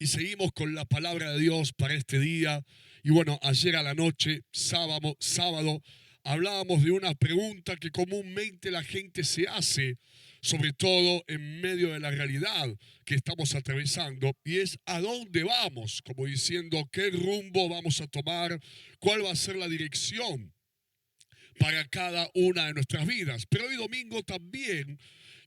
Y seguimos con la palabra de Dios para este día. Y bueno, ayer a la noche, sábado, hablábamos de una pregunta que comúnmente la gente se hace, sobre todo en medio de la realidad que estamos atravesando, y es ¿a dónde vamos? Como diciendo, ¿qué rumbo vamos a tomar? ¿Cuál va a ser la dirección para cada una de nuestras vidas? Pero hoy domingo también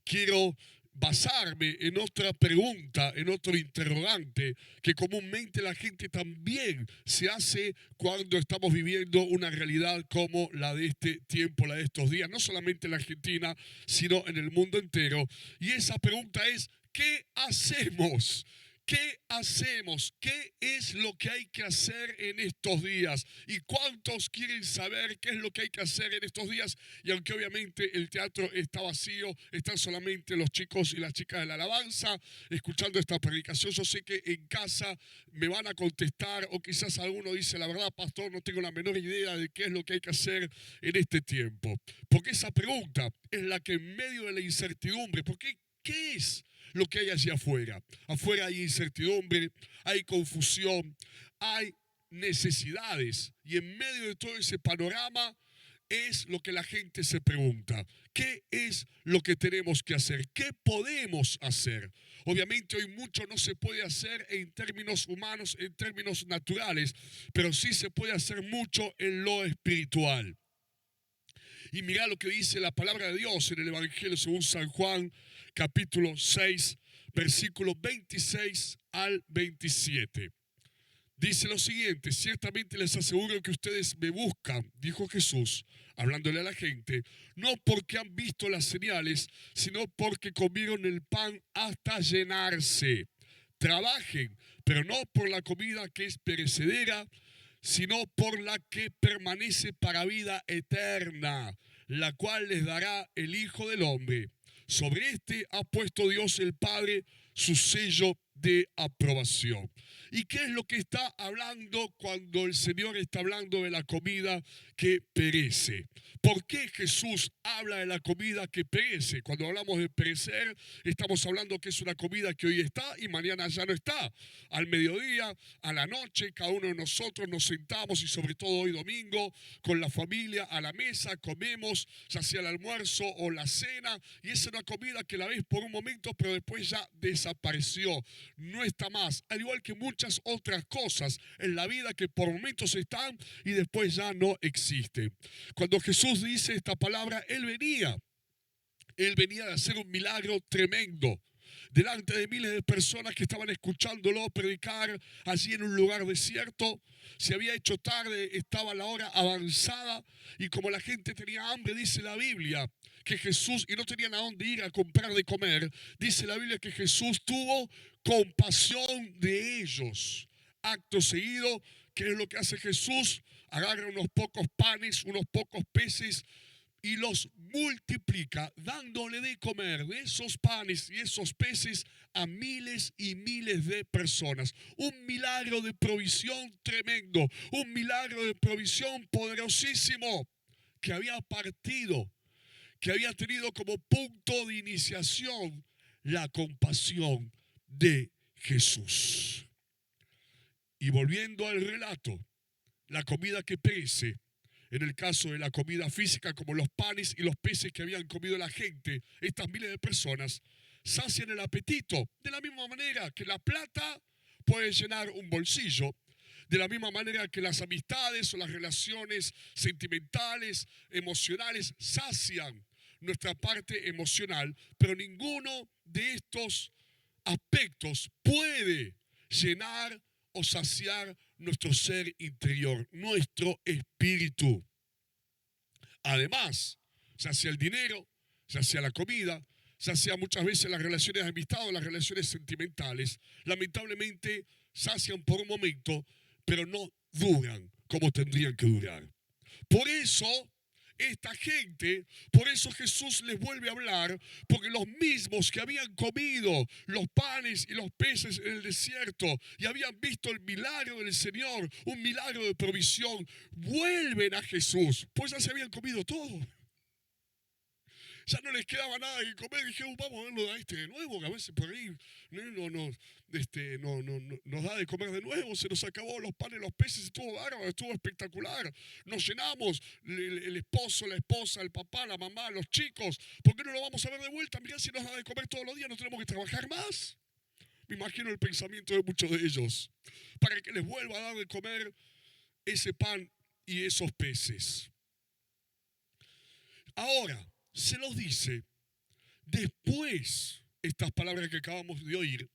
quiero basarme en otra pregunta, en otro interrogante que comúnmente la gente también se hace cuando estamos viviendo una realidad como la de este tiempo, la de estos días, no solamente en la Argentina, sino en el mundo entero. Y esa pregunta es, ¿qué hacemos? ¿Qué hacemos? ¿Qué es lo que hay que hacer en estos días? ¿Y cuántos quieren saber qué es lo que hay que hacer en estos días? Y aunque obviamente el teatro está vacío, están solamente los chicos y las chicas de la alabanza escuchando esta predicación, yo sé que en casa me van a contestar, o quizás alguno dice, la verdad, pastor, no tengo la menor idea de qué es lo que hay que hacer en este tiempo. Porque esa pregunta es la que en medio de la incertidumbre, porque ¿qué es lo que hay allá afuera? Afuera hay incertidumbre, hay confusión, hay necesidades. Y en medio de todo ese panorama es lo que la gente se pregunta. ¿Qué es lo que tenemos que hacer? ¿Qué podemos hacer? Obviamente hoy mucho no se puede hacer en términos humanos, en términos naturales, pero sí se puede hacer mucho en lo espiritual. Y mira lo que dice la palabra de Dios en el Evangelio según San Juan, capítulo 6, versículos 26 al 27. Dice lo siguiente: ciertamente les aseguro que ustedes me buscan, dijo Jesús, hablándole a la gente, no porque han visto las señales, sino porque comieron el pan hasta llenarse. Trabajen, pero no por la comida que es perecedera, sino por la que permanece para vida eterna, la cual les dará el Hijo del Hombre. Sobre este ha puesto Dios el Padre su sello de aprobación. ¿Y qué es lo que está hablando cuando el Señor está hablando de la comida que perece? ¿Por qué Jesús habla de la comida que perece? Cuando hablamos de perecer, estamos hablando que es una comida que hoy está y mañana ya no está. Al mediodía, a la noche, cada uno de nosotros nos sentamos, y sobre todo hoy domingo, con la familia a la mesa, comemos, ya sea el almuerzo o la cena, y es una comida que la ves por un momento, pero después ya desapareció, no está más, al igual que muchas otras cosas en la vida que por momentos están y después ya no existen. Cuando Jesús dice esta palabra, Él venía de hacer un milagro tremendo delante de miles de personas que estaban escuchándolo predicar allí en un lugar desierto. Se había hecho tarde, estaba la hora avanzada, y como la gente tenía hambre, dice la Biblia que Jesús, y no tenían a dónde ir a comprar de comer, dice la Biblia que Jesús tuvo compasión de ellos. Acto seguido, ¿qué es lo que hace Jesús? Agarra unos pocos panes, unos pocos peces, y los multiplica, dándole de comer de esos panes y esos peces a miles y miles de personas. Un milagro de provisión tremendo, un milagro de provisión poderosísimo, que había partido, que había tenido como punto de iniciación la compasión de Jesús. Y volviendo al relato, la comida que perece, en el caso de la comida física, como los panes y los peces que habían comido la gente, estas miles de personas, sacian el apetito. De la misma manera que la plata puede llenar un bolsillo, de la misma manera que las amistades o las relaciones sentimentales, emocionales, sacian nuestra parte emocional, pero ninguno de estos aspectos puede llenar o saciar nuestro ser interior, nuestro espíritu. Además, ya sea el dinero, ya sea la comida, ya sea muchas veces las relaciones de amistad o las relaciones sentimentales, lamentablemente sacian por un momento, pero no duran como tendrían que durar. Por eso esta gente, por eso Jesús les vuelve a hablar, porque los mismos que habían comido los panes y los peces en el desierto y habían visto el milagro del Señor, un milagro de provisión, vuelven a Jesús, pues ya se habían comido todo. ya no les quedaba nada que comer. Dijeron, vamos a verlo a este de nuevo, que a veces por ahí nos da de comer de nuevo. Se nos acabó los panes, los peces, estuvo bárbaro, estuvo espectacular. Nos llenamos, el esposo, la esposa, el papá, la mamá, los chicos. ¿Por qué no lo vamos a ver de vuelta? Mirá, si nos da de comer todos los días, no tenemos que trabajar más. Me imagino el pensamiento de muchos de ellos, para que les vuelva a dar de comer ese pan y esos peces. Ahora, se los dice, después, estas palabras que acabamos de oír,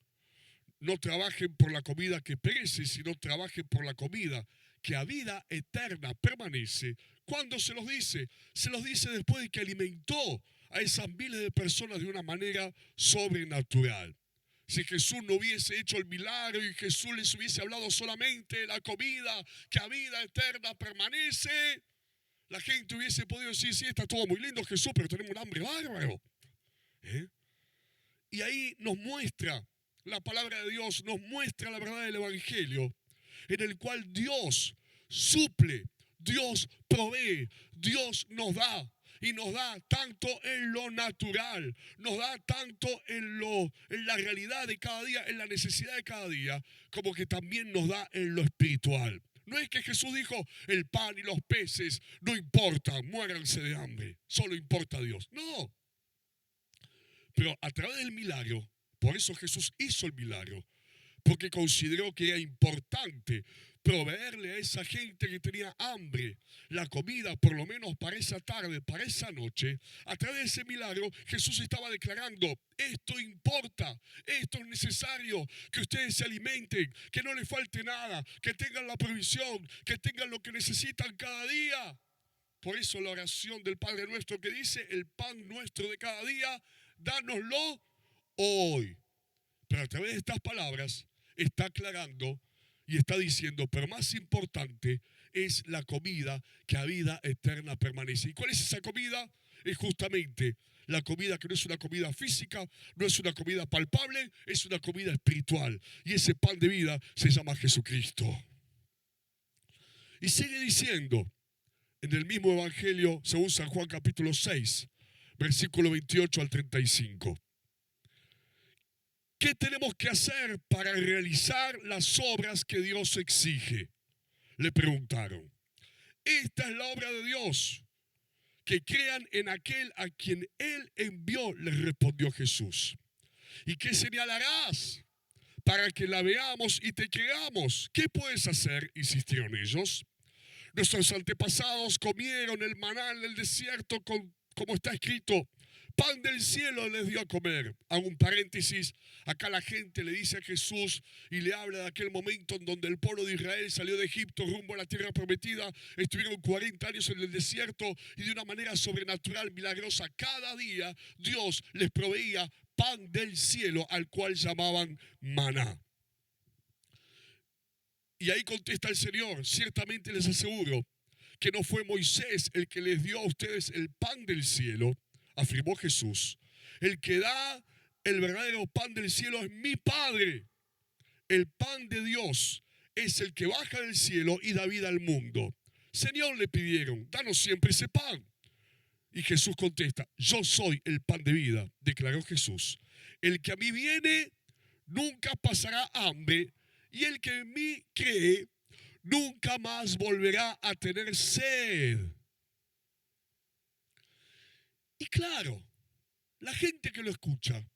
no trabajen por la comida que perece, sino trabajen por la comida que a vida eterna permanece. ¿Cuándo se los dice? Se los dice después de que alimentó a esas miles de personas de una manera sobrenatural. Si Jesús no hubiese hecho el milagro y Jesús les hubiese hablado solamente de la comida que a vida eterna permanece, la gente hubiese podido decir, sí, está todo muy lindo Jesús, pero tenemos un hambre bárbaro. Y ahí nos muestra la palabra de Dios, nos muestra la verdad del Evangelio, en el cual Dios suple, Dios provee, Dios nos da. Y nos da tanto en lo natural, nos da tanto en la realidad de cada día, en la necesidad de cada día, como que también nos da en lo espiritual. No es que Jesús dijo, el pan y los peces no importan, muéranse de hambre, solo importa Dios. No. Pero a través del milagro, por eso Jesús hizo el milagro, porque consideró que era importante proveerle a esa gente que tenía hambre la comida, por lo menos para esa tarde, para esa noche. A través de ese milagro, Jesús estaba declarando, esto importa, esto es necesario, que ustedes se alimenten, que no les falte nada, que tengan la provisión, que tengan lo que necesitan cada día. Por eso la oración del Padre Nuestro que dice, el pan nuestro de cada día, dánoslo hoy. Pero a través de estas palabras está aclarando y está diciendo, pero más importante es la comida que a vida eterna permanece. ¿Y cuál es esa comida? Es justamente la comida que no es una comida física, no es una comida palpable, es una comida espiritual. Y ese pan de vida se llama Jesucristo. Y sigue diciendo, en el mismo Evangelio, según San Juan capítulo 6, versículo 28 al 35. ¿Qué tenemos que hacer para realizar las obras que Dios exige? Le preguntaron. Esta es la obra de Dios, que crean en aquel a quien Él envió, les respondió Jesús. ¿Y qué señalarás para que la veamos y te creamos? ¿Qué puedes hacer? Insistieron ellos. Nuestros antepasados comieron el maná en el desierto, como está escrito. Pan del cielo les dio a comer. Hago un paréntesis. Acá la gente le dice a Jesús y le habla de aquel momento en donde el pueblo de Israel salió de Egipto rumbo a la tierra prometida. Estuvieron 40 años en el desierto y de una manera sobrenatural, milagrosa, cada día Dios les proveía pan del cielo al cual llamaban maná. Y ahí contesta el Señor, ciertamente les aseguro que no fue Moisés el que les dio a ustedes el pan del cielo, afirmó Jesús. El que da el verdadero pan del cielo es mi Padre. El pan de Dios es el que baja del cielo y da vida al mundo. Señor, le pidieron, danos siempre ese pan. Y Jesús contesta, yo soy el pan de vida, declaró Jesús. El que a mí viene nunca pasará hambre, y el que en mí cree nunca más volverá a tener sed. Y claro, la gente que lo escucha,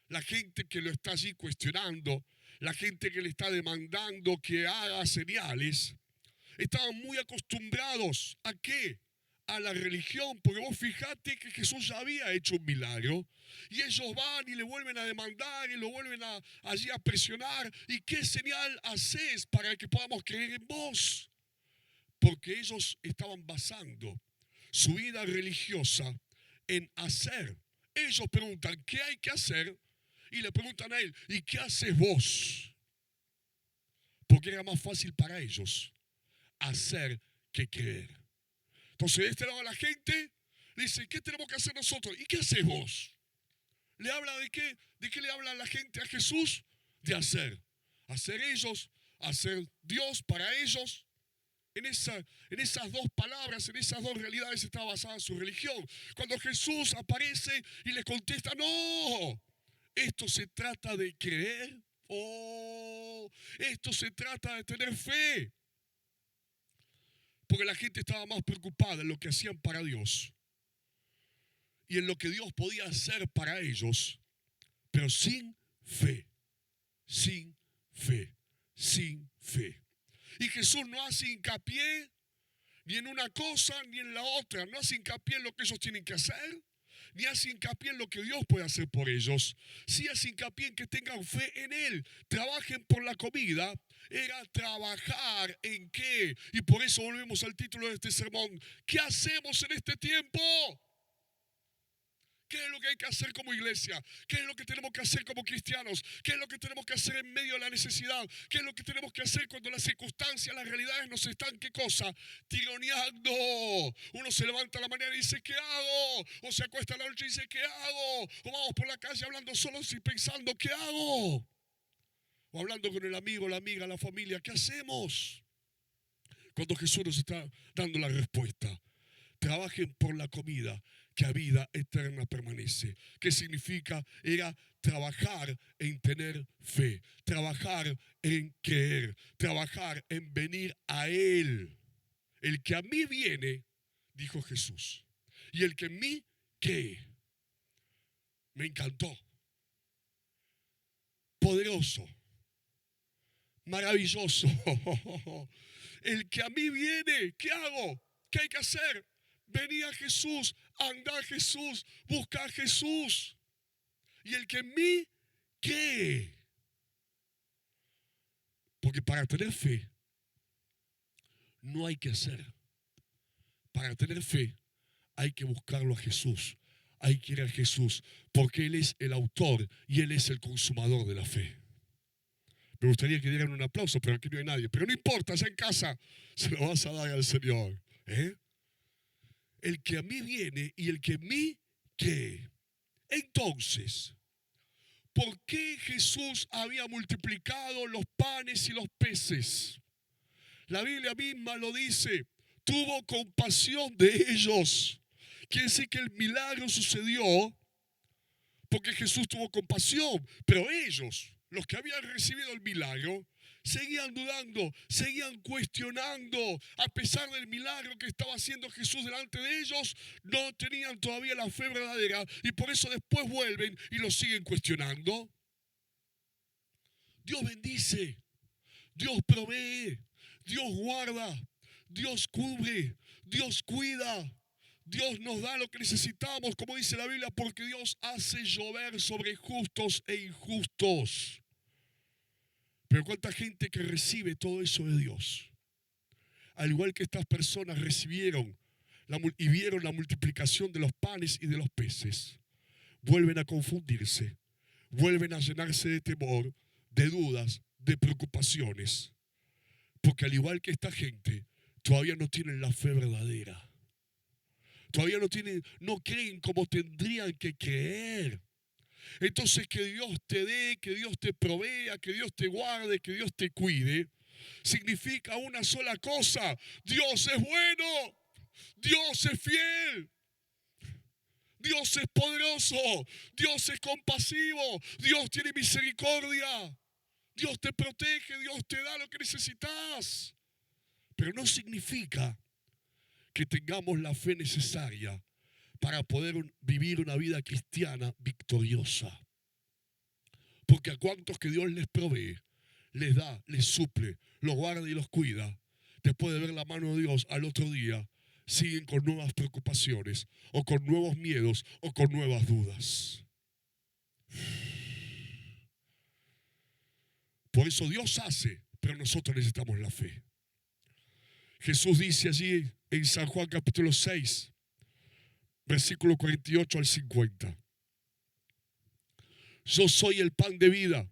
la gente que lo está allí cuestionando, la gente que le está demandando que haga señales, estaban muy acostumbrados ¿a qué? A la religión, porque vos fijate que Jesús ya había hecho un milagro y ellos van y le vuelven a demandar y lo vuelven allí a presionar. ¿Y qué señal haces para que podamos creer en vos? Porque ellos estaban basando su vida religiosa en hacer. Ellos preguntan, ¿qué hay que hacer? Y le preguntan a él, ¿y qué haces vos? Porque era más fácil para ellos hacer que creer. Entonces, de este lado la gente dice, ¿qué tenemos que hacer nosotros? ¿Y qué haces vos? ¿Le habla de qué? ¿De qué le habla la gente a Jesús? De hacer. Hacer ellos, hacer Dios para ellos. En esas dos palabras, en esas dos realidades estaba basada su religión. Cuando Jesús aparece y les contesta, no, esto se trata de creer. Oh, esto se trata de tener fe. Porque la gente estaba más preocupada en lo que hacían para Dios y en lo que Dios podía hacer para ellos, pero sin fe, sin fe, sin fe. Y Jesús no hace hincapié ni en una cosa ni en la otra. No hace hincapié en lo que ellos tienen que hacer, ni hace hincapié en lo que Dios puede hacer por ellos. Sí hace hincapié en que tengan fe en Él. Trabajen por la comida. Era trabajar en qué. Y por eso volvemos al título de este sermón. ¿Qué hacemos en este tiempo? ¿Qué es lo que hay que hacer como iglesia? ¿Qué es lo que tenemos que hacer como cristianos? ¿Qué es lo que tenemos que hacer en medio de la necesidad? ¿Qué es lo que tenemos que hacer cuando las circunstancias, las realidades nos están, ¿qué cosa? Tironeando. Uno se levanta a la mañana y dice, ¿qué hago? O se acuesta a la noche y dice, ¿qué hago? O vamos por la calle hablando solos y pensando, ¿qué hago? O hablando con el amigo, la amiga, la familia, ¿qué hacemos? Cuando Jesús nos está dando la respuesta. Trabajen por la comida que a vida eterna permanece. ¿Qué significa? Era trabajar en tener fe, trabajar en creer, trabajar en venir a Él. El que a mí viene, dijo Jesús, y el que en mí cree. Me encantó. Poderoso. Maravilloso. El que a mí viene, ¿qué hago? ¿Qué hay que hacer? Venía a Jesús, anda a Jesús, busca a Jesús. Y el que en mí cree. Porque para tener fe no hay que hacer. Para tener fe hay que buscarlo a Jesús. Hay que ir a Jesús. Porque Él es el autor y Él es el consumador de la fe. Me gustaría que dieran un aplauso, pero aquí no hay nadie. Pero no importa, ya en casa se lo vas a dar al Señor. El que a mí viene y el que en mí cree. Entonces, ¿por qué Jesús había multiplicado los panes y los peces? La Biblia misma lo dice, tuvo compasión de ellos. Quiere decir que el milagro sucedió porque Jesús tuvo compasión, pero ellos, los que habían recibido el milagro, seguían dudando, seguían cuestionando. A pesar del milagro que estaba haciendo Jesús delante de ellos, no tenían todavía la fe verdadera y por eso después vuelven y lo siguen cuestionando. Dios bendice, Dios provee, Dios guarda, Dios cubre, Dios cuida. Dios nos da lo que necesitamos, como dice la Biblia, porque Dios hace llover sobre justos e injustos. Pero cuánta gente que recibe todo eso de Dios. Al igual que estas personas recibieron y vieron la multiplicación de los panes y de los peces, vuelven a confundirse, vuelven a llenarse de temor, de dudas, de preocupaciones. Porque al igual que esta gente, todavía no tienen la fe verdadera. Todavía no creen como tendrían que creer. Entonces que Dios te dé, que Dios te provea, que Dios te guarde, que Dios te cuide, significa una sola cosa: Dios es bueno, Dios es fiel, Dios es poderoso, Dios es compasivo, Dios tiene misericordia, Dios te protege, Dios te da lo que necesitas. Pero no significa que tengamos la fe necesaria para poder vivir una vida cristiana victoriosa. Porque a cuantos que Dios les provee, les da, les suple, los guarda y los cuida, después de ver la mano de Dios al otro día, siguen con nuevas preocupaciones, o con nuevos miedos, o con nuevas dudas. Por eso Dios hace, pero nosotros necesitamos la fe. Jesús dice allí en San Juan capítulo 6, versículo 48 al 50. Yo soy el pan de vida.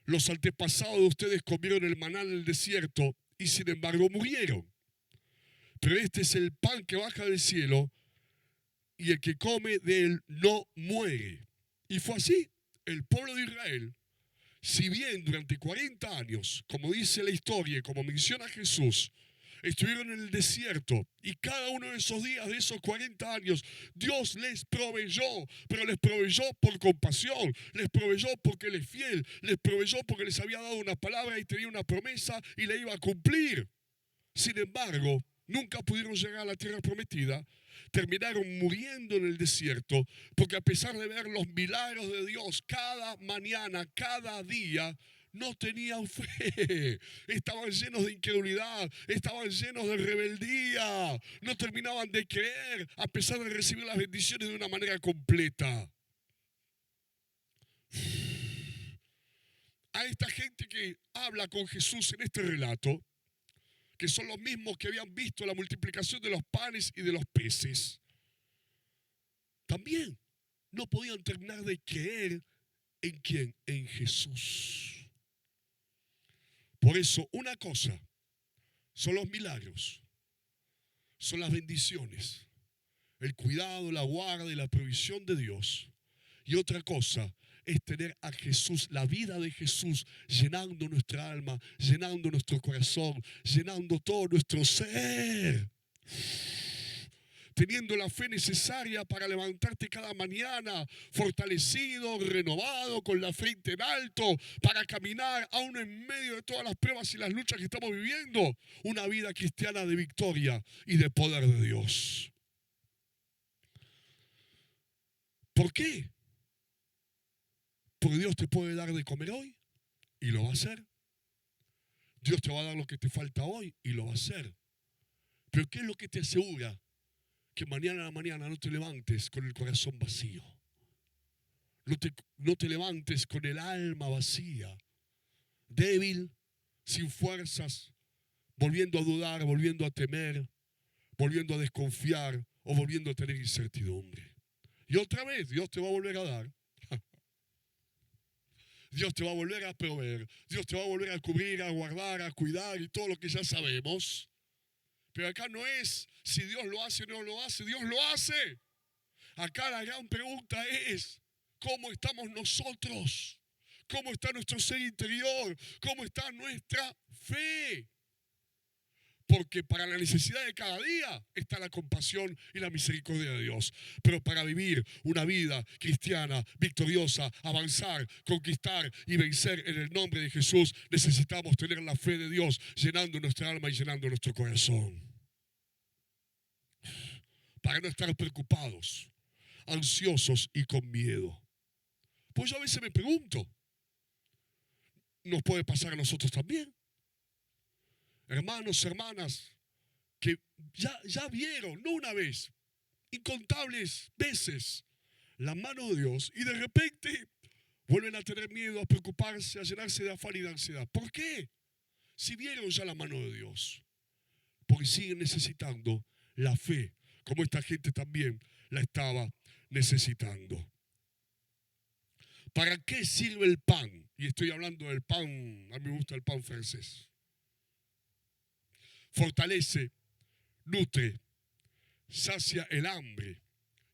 Los antepasados de ustedes comieron el maná en el desierto y sin embargo murieron. Pero este es el pan que baja del cielo y el que come de él no muere. Y fue así. El pueblo de Israel, si bien durante 40 años, como dice la historia y como menciona Jesús, estuvieron en el desierto y cada uno de esos días, de esos 40 años, Dios les proveyó, pero les proveyó por compasión, les proveyó porque Él es fiel, les proveyó porque les había dado una palabra y tenía una promesa y la iba a cumplir. Sin embargo, nunca pudieron llegar a la tierra prometida, terminaron muriendo en el desierto, porque a pesar de ver los milagros de Dios cada mañana, cada día, no tenían fe, estaban llenos de incredulidad, estaban llenos de rebeldía, no terminaban de creer a pesar de recibir las bendiciones de una manera completa. A esta gente que habla con Jesús en este relato, que son los mismos que habían visto la multiplicación de los panes y de los peces, también no podían terminar de creer en quién, en Jesús. Por eso, una cosa son los milagros, son las bendiciones, el cuidado, la guarda y la provisión de Dios. Y otra cosa es tener a Jesús, la vida de Jesús, llenando nuestra alma, llenando nuestro corazón, llenando todo nuestro ser. Teniendo la fe necesaria para levantarte cada mañana, fortalecido, renovado, con la frente en alto, para caminar aún en medio de todas las pruebas y las luchas que estamos viviendo, una vida cristiana de victoria y de poder de Dios. ¿Por qué? Porque Dios te puede dar de comer hoy y lo va a hacer. Dios te va a dar lo que te falta hoy y lo va a hacer. Pero ¿qué es lo que te asegura que mañana a la mañana no te levantes con el corazón vacío? No te levantes con el alma vacía, débil, sin fuerzas, volviendo a dudar, volviendo a temer, volviendo a desconfiar o volviendo a tener incertidumbre. Y otra vez Dios te va a volver a dar. Dios te va a volver a proveer. Dios te va a volver a cubrir, a guardar, a cuidar y todo lo que ya sabemos. Pero acá no es si Dios lo hace o no lo hace. Dios lo hace. Acá la gran pregunta es, ¿cómo estamos nosotros? ¿Cómo está nuestro ser interior? ¿Cómo está nuestra fe? Porque para la necesidad de cada día está la compasión y la misericordia de Dios. Pero para vivir una vida cristiana, victoriosa, avanzar, conquistar y vencer en el nombre de Jesús, necesitamos tener la fe de Dios llenando nuestra alma y llenando nuestro corazón. Para no estar preocupados, ansiosos y con miedo. Pues yo a veces me pregunto, ¿nos puede pasar a nosotros también? Hermanos, hermanas, que ya vieron, no una vez, incontables veces, la mano de Dios y de repente vuelven a tener miedo, a preocuparse, a llenarse de afán y de ansiedad. ¿Por qué? Si vieron ya la mano de Dios. Porque siguen necesitando la fe, como esta gente también la estaba necesitando. ¿Para qué sirve el pan? Y estoy hablando del pan, a mí me gusta el pan francés. Fortalece, nutre, sacia el hambre.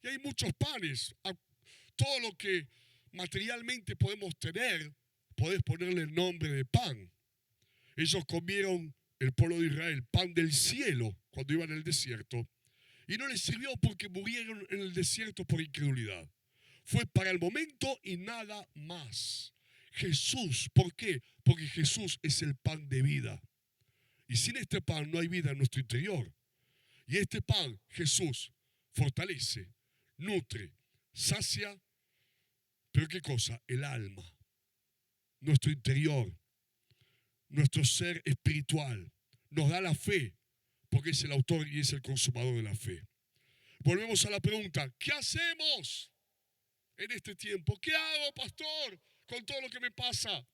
Y hay muchos panes. A todo lo que materialmente podemos tener, podés ponerle el nombre de pan. Ellos comieron, el pueblo de Israel, pan del cielo cuando iban en el desierto. Y no les sirvió porque murieron en el desierto por incredulidad. Fue para el momento y nada más. Jesús, ¿por qué? Porque Jesús es el pan de vida. Y sin este pan no hay vida en nuestro interior. Y este pan, Jesús, fortalece, nutre, sacia, pero ¿qué cosa? El alma, nuestro interior, nuestro ser espiritual. Nos da la fe, porque es el autor y es el consumador de la fe. Volvemos a la pregunta, ¿qué hacemos en este tiempo? ¿Qué hago, pastor, con todo lo que me pasa?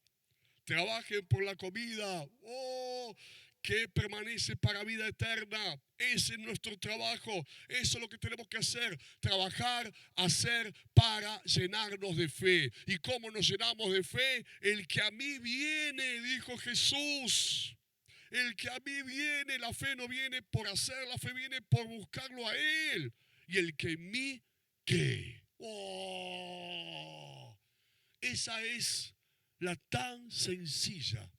Trabajen por la comida. Que permanece para vida eterna. Ese es nuestro trabajo. Eso es lo que tenemos que hacer. Trabajar, hacer para llenarnos de fe. ¿Y cómo nos llenamos de fe? El que a mí viene, dijo Jesús. El que a mí viene, la fe no viene por hacer, la fe viene por buscarlo a Él. Y el que en mí cree. Esa es la tan sencilla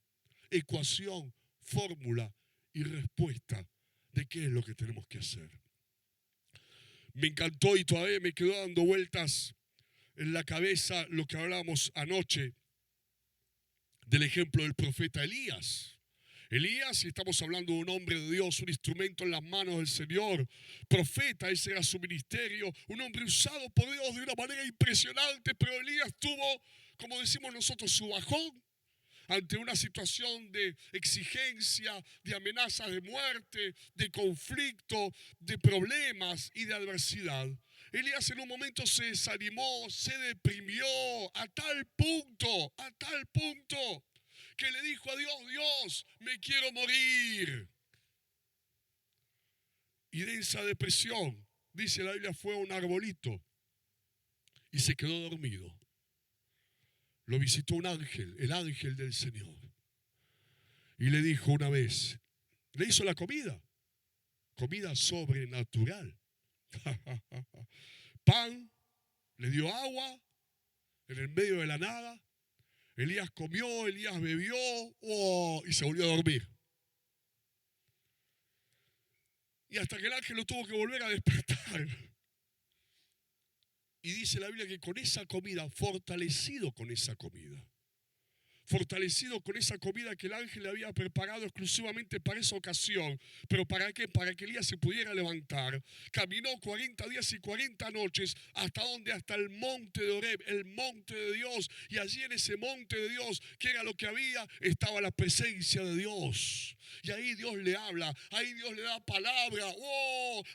ecuación, fórmula y respuesta de qué es lo que tenemos que hacer. Me encantó y todavía me quedó dando vueltas en la cabeza lo que hablábamos anoche del ejemplo del profeta Elías. Elías, si estamos hablando de un hombre de Dios, un instrumento en las manos del Señor, profeta, ese era su ministerio, un hombre usado por Dios de una manera impresionante, pero Elías tuvo, como decimos nosotros, su bajón ante una situación de exigencia, de amenaza de muerte, de conflicto, de problemas y de adversidad. Elías en un momento se desanimó, se deprimió a tal punto, que le dijo a Dios: Dios, me quiero morir. Y de esa depresión, dice la Biblia, fue a un arbolito y se quedó dormido. Lo visitó un ángel, el ángel del Señor. Y le dijo una vez, le hizo la comida sobrenatural. Pan, le dio agua en el medio de la nada. Elías comió, Elías bebió, y se volvió a dormir. Y hasta que el ángel lo tuvo que volver a despertar. Y dice la Biblia que con esa comida, fortalecido con esa comida que el ángel le había preparado exclusivamente para esa ocasión. ¿Pero para qué? Para que Elías se pudiera levantar. Caminó 40 días y 40 noches. ¿Hasta dónde? Hasta el monte de Horeb, el monte de Dios. Y allí en ese monte de Dios, ¿qué era lo que había? Estaba la presencia de Dios. Y ahí Dios le habla, ahí Dios le da palabra.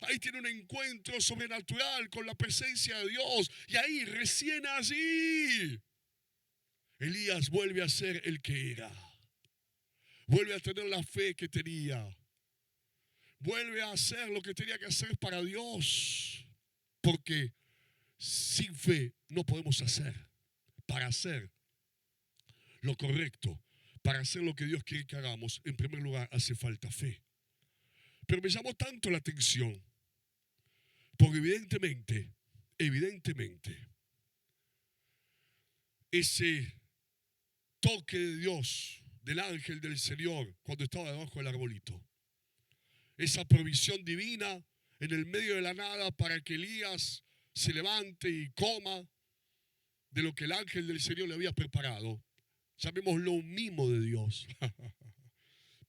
Ahí tiene un encuentro sobrenatural con la presencia de Dios. Y ahí, recién allí, Elías vuelve a ser el que era. Vuelve a tener la fe que tenía. Vuelve a hacer lo que tenía que hacer para Dios. Porque sin fe no podemos hacer. Para hacer lo correcto, para hacer lo que Dios quiere que hagamos, en primer lugar hace falta fe. Pero me llamó tanto la atención, porque evidentemente, ese toque de Dios, del ángel del Señor, cuando estaba debajo del arbolito, esa provisión divina en el medio de la nada para que Elías se levante y coma de lo que el ángel del Señor le había preparado, llamémoslo un mimo de Dios,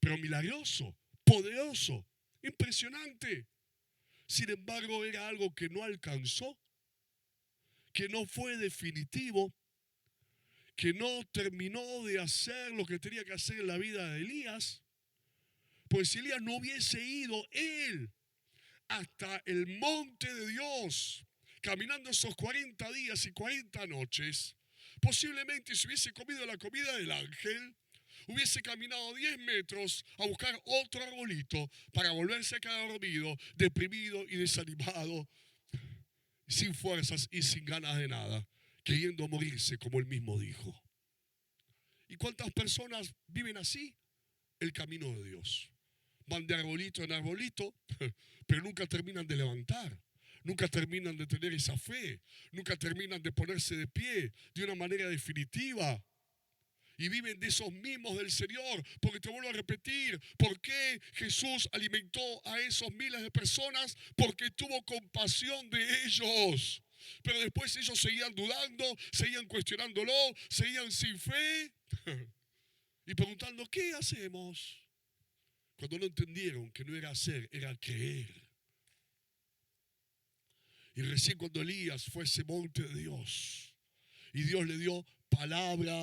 pero milagroso, poderoso, impresionante. Sin embargo, era algo que no alcanzó, que no fue definitivo, que no terminó de hacer lo que tenía que hacer en la vida de Elías. Pues si Elías no hubiese ido él hasta el monte de Dios, caminando esos 40 días y 40 noches, posiblemente si hubiese comido la comida del ángel, hubiese caminado 10 metros a buscar otro arbolito para volverse a quedar dormido, deprimido y desanimado, sin fuerzas y sin ganas de nada, queriendo morirse, como él mismo dijo. ¿Y cuántas personas viven así? El camino de Dios. Van de arbolito en arbolito, pero nunca terminan de levantar. Nunca terminan de tener esa fe. Nunca terminan de ponerse de pie de una manera definitiva. Y viven de esos mimos del Señor. Porque te vuelvo a repetir, ¿por qué Jesús alimentó a esos miles de personas? Porque tuvo compasión de ellos. Pero después ellos seguían dudando, seguían cuestionándolo, seguían sin fe y preguntando, ¿qué hacemos? Cuando no entendieron que no era hacer, era creer. Y recién cuando Elías fue a ese monte de Dios y Dios le dio palabra,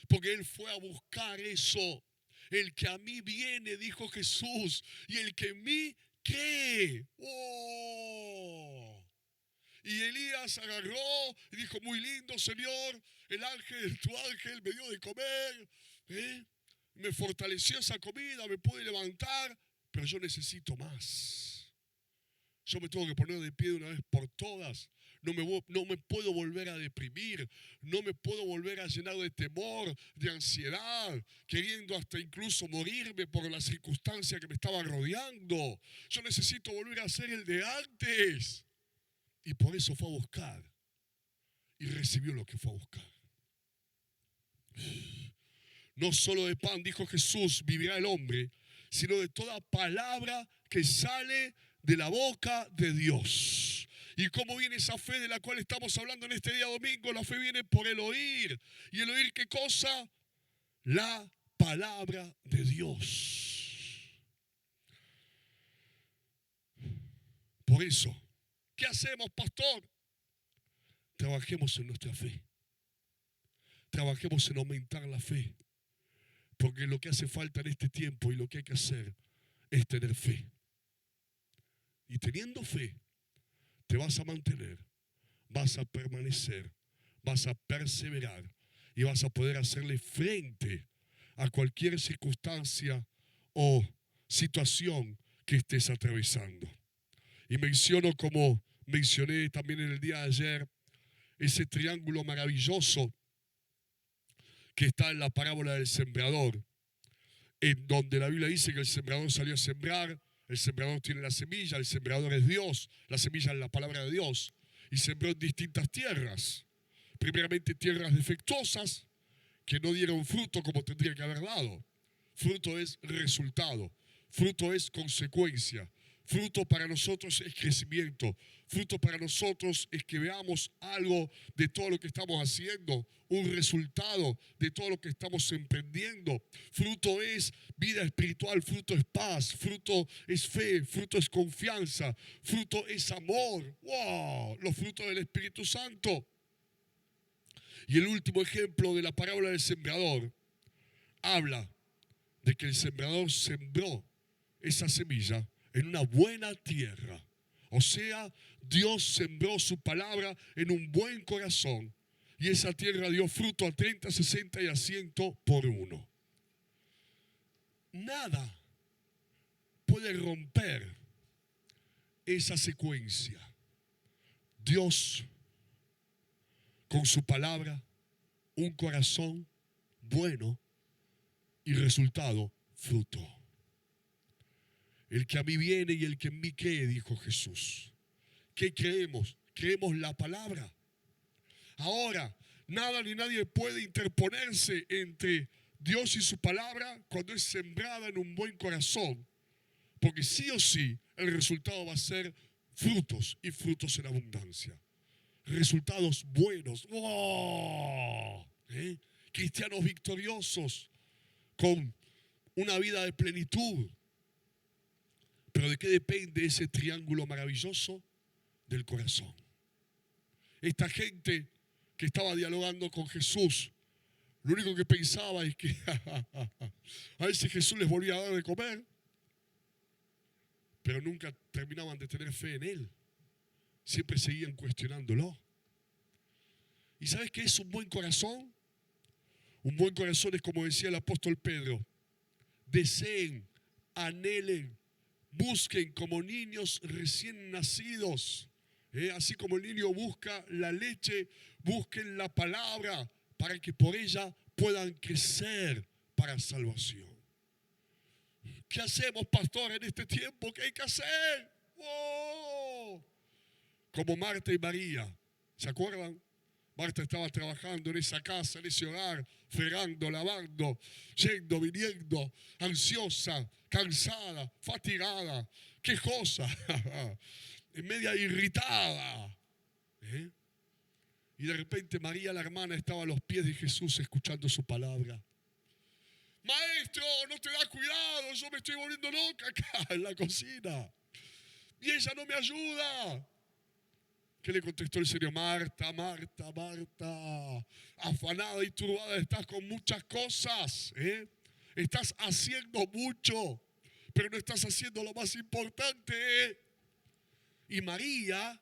porque él fue a buscar eso. El que a mí viene, dijo Jesús, y el que en mí cree. Y Elías agarró y dijo, muy lindo, Señor, tu ángel me dio de comer, me fortaleció esa comida, me pude levantar, pero yo necesito más. Yo me tengo que poner de pie de una vez por todas. No me puedo volver a deprimir, no me puedo volver a llenar de temor, de ansiedad, queriendo hasta incluso morirme por la circunstancia que me estaba rodeando. Yo necesito volver a ser el de antes. Y por eso fue a buscar y recibió lo que fue a buscar. No solo de pan, dijo Jesús, vivirá el hombre, sino de toda palabra que sale de la boca de Dios. ¿Y cómo viene esa fe de la cual estamos hablando en este día domingo? La fe viene por el oír. ¿Y el oír qué cosa? La palabra de Dios. Por eso, ¿qué hacemos, pastor? Trabajemos en nuestra fe. Trabajemos en aumentar la fe. Porque lo que hace falta en este tiempo y lo que hay que hacer es tener fe. Y teniendo fe, te vas a mantener, vas a permanecer, vas a perseverar y vas a poder hacerle frente a cualquier circunstancia o situación que estés atravesando. Y menciono, como mencioné también en el día de ayer, ese triángulo maravilloso que está en la parábola del sembrador, en donde la Biblia dice que el sembrador salió a sembrar, el sembrador tiene la semilla, el sembrador es Dios, la semilla es la palabra de Dios, y sembró en distintas tierras. Primeramente tierras defectuosas que no dieron fruto como tendría que haber dado. Fruto es resultado, fruto es consecuencia. Fruto para nosotros es crecimiento. Fruto para nosotros es que veamos algo de todo lo que estamos haciendo, un resultado de todo lo que estamos emprendiendo. Fruto es vida espiritual, fruto es paz, fruto es fe, fruto es confianza, fruto es amor. ¡Wow! Los frutos del Espíritu Santo. Y el último ejemplo de la parábola del sembrador habla de que el sembrador sembró esa semilla en una buena tierra. O sea, Dios sembró su palabra en un buen corazón y esa tierra dio fruto a 30, 60 y a 100 por uno. Nada puede romper esa secuencia. Dios, con su palabra, un corazón bueno y resultado, fruto. El que a mí viene y el que en mí cree, dijo Jesús. ¿Qué creemos? Creemos la palabra. Ahora, nada ni nadie puede interponerse entre Dios y su palabra cuando es sembrada en un buen corazón. Porque sí o sí, el resultado va a ser frutos y frutos en abundancia. Resultados buenos. ¡Oh! Cristianos victoriosos con una vida de plenitud. ¿Pero de qué depende ese triángulo maravilloso? Del corazón. Esta gente que estaba dialogando con Jesús, lo único que pensaba es que a ver si Jesús les volvía a dar de comer, pero nunca terminaban de tener fe en Él. Siempre seguían cuestionándolo. ¿Y sabes qué es un buen corazón? Un buen corazón es, como decía el apóstol Pedro, deseen, anhelen, busquen como niños recién nacidos. Así como el niño busca la leche, busquen la palabra para que por ella puedan crecer para salvación. ¿Qué hacemos, pastor, en este tiempo? ¿Qué hay que hacer? ¡Oh! Como Marta y María, ¿se acuerdan? Marta estaba trabajando en esa casa, en ese hogar, fregando, lavando, yendo, viniendo, ansiosa, cansada, fatigada, quejosa, media irritada. Y de repente María, la hermana, estaba a los pies de Jesús escuchando su palabra. Maestro, no te da cuidado, yo me estoy volviendo loca acá en la cocina. Y ella no me ayuda. ¿Qué le contestó el Señor? Marta, Marta, Marta, afanada y turbada estás con muchas cosas. Estás haciendo mucho, pero no estás haciendo lo más importante. Y María,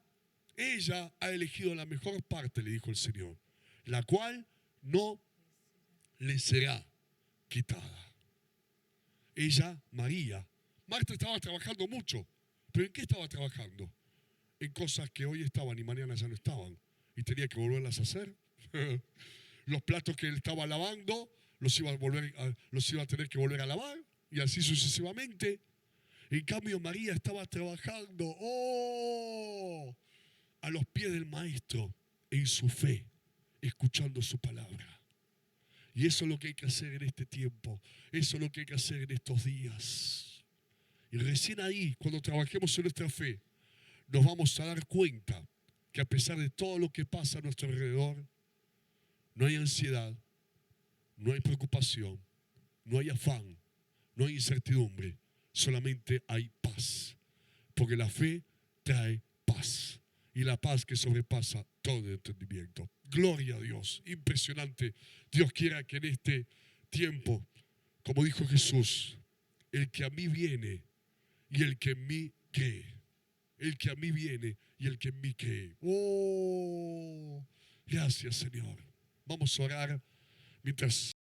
ella ha elegido la mejor parte, le dijo el Señor, la cual no le será quitada. Ella, María, Marta estaba trabajando mucho, pero ¿en qué estaba trabajando? En cosas que hoy estaban y mañana ya no estaban y tenía que volverlas a hacer. Los platos que él estaba lavando los iba a tener que volver a lavar y así sucesivamente. En cambio María estaba trabajando a los pies del Maestro en su fe, escuchando su palabra. Y eso es lo que hay que hacer en este tiempo. Eso es lo que hay que hacer en estos días. Y recién ahí, cuando trabajemos en nuestra fe, nos vamos a dar cuenta que a pesar de todo lo que pasa a nuestro alrededor, no hay ansiedad, no hay preocupación, no hay afán, no hay incertidumbre, solamente hay paz. Porque la fe trae paz. Y la paz que sobrepasa todo entendimiento. Gloria a Dios. Impresionante. Dios quiera que en este tiempo, como dijo Jesús, el que a mí viene y el que en mí cree. El que a mí viene y el que en mí cree. Oh, gracias, Señor. Vamos a orar mientras